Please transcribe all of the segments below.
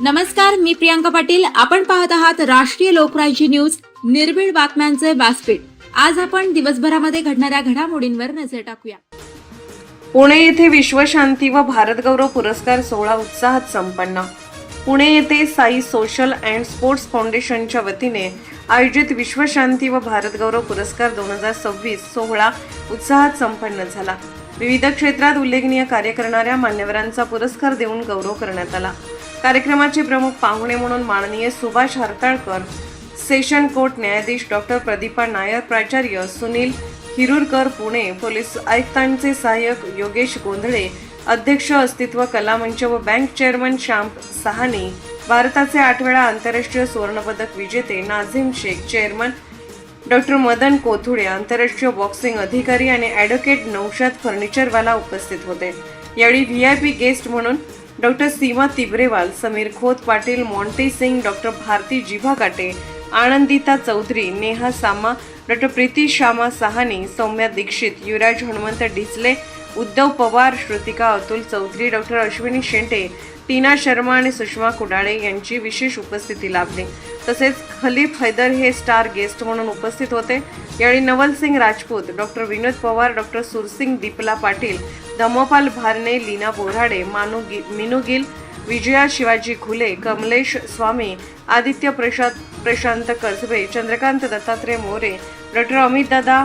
नमस्कार, मी प्रियांका पाटील. आपण पाहत आहात राष्ट्रीय लोकराज्य न्यूज, निर्भीड बातम्यांचे व्यासपीठ. आज आपण दिवसभरामध्ये घडणाऱ्या घडामोडींवर नजर टाकूया. पुणे येथे विश्वशांती व भारतगौरव पुरस्कार सोहळा उत्साहात संपन्न. पुणे येथे साई सोशल अँड स्पोर्ट्स फाउंडेशनच्या वतीने आयोजित विश्वशांती व भारतगौरव पुरस्कार 2026 सोहळा उत्साहात संपन्न झाला. विविध क्षेत्रात उल्लेखनीय कार्य करणाऱ्या मान्यवरांचा पुरस्कार देऊन गौरव करण्यात आला. कार्यक्रमाचे प्रमुख पाहुणे म्हणून माननीय सुभाष हरताळकर, सेशन कोर्ट न्यायाधीश डॉक्टर प्रदीपा नायर, प्राचार्य सुनील हिरुरकर पुणे, पोलीस आयुक्तांचे सहाय्यक योगेश गोंधळे, अध्यक्ष अस्तित्व कला मंच व बँक चेअरमन श्याम सहानी, भारताचे 8 वेळा आंतरराष्ट्रीय सुवर्णपदक विजेते नाझिम शेख, चेअरमन डॉक्टर मदन कोथुडे, आंतरराष्ट्रीय बॉक्सिंग अधिकारी आणि ॲडव्होकेट नौशाद फर्निचरवाला उपस्थित होते. यावेळी व्हीआयपी गेस्ट म्हणून डॉक्टर सीमा तिबरेवाल, समीर खोत पाटील, मॉन्टी सिंग, डॉक्टर भारती जिभा काटे, आनंदिता चौधरी, नेहा सामा, डॉक्टर प्रीती श्यामा सहानी, सौम्या दीक्षित, युवराज हनुमंत डिसले, उद्धव पवार, श्रुतिका अतुल चौधरी, डॉक्टर अश्विनी शेंटे, टीना शर्मा आणि सुषमा कुडाळे यांची विशेष उपस्थिती लाभली. तसेच खलीफ हैदर हे स्टार गेस्ट म्हणून उपस्थित होते. यावेळी Navalsingh Rajput, doctor Vinod Pawar, doctor Sursingh Deepla Patil, Dhammapal Bharane, Leena Borade, Meenu Gill, Vijaya Shivaji Ghule, Kamlesh Swami, Aditya Prashant Kasbe, Chandrakant Dattatray More, doctor Amit Dada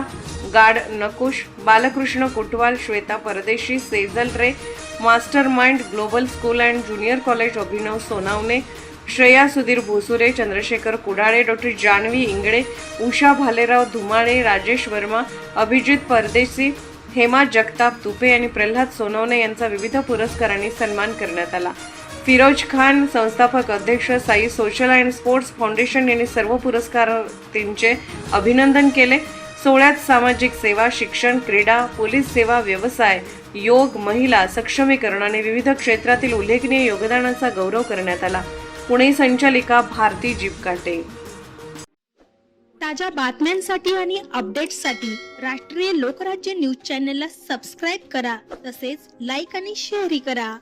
Gad Nakush, Balkrishna Kutwal, Shweta Pardeshi, Sejal Ray, master mind global school and junior college, Abhinav Sonawane, Shreya Sudhir Bhosure, Chandrashekhar Kudale, doctor Janhavi Ingle, Usha Bhalerao Dhumale, Rajesh Verma, Abhijit Pardeshi, Hema Jagtap Tupe आणि प्रल्हाद सोनवणे यांचा विविध पुरस्कारांनी सन्मान करण्यात आला. फिरोज खान, संस्थापक अध्यक्ष Sai social and sports foundation यांनी सर्व पुरस्कारार्थींचे अभिनंदन केले. सोहळ्यात सामाजिक सेवा, शिक्षण, क्रीडा, पोलीस सेवा, व्यवसाय, योग, महिला सक्षमीकरण आणि विविध क्षेत्रातील उल्लेखनीय योगदानाचा गौरव करण्यात आला. पुणे संचालिका भारती जिभकाटे. ताज्या बातम्यांसाठी आणि अपडेट्ससाठी राष्ट्रीय लोकराज्य न्यूज चॅनलला सबस्क्राईब करा. तसेच लाईक आणि शेअरही करा.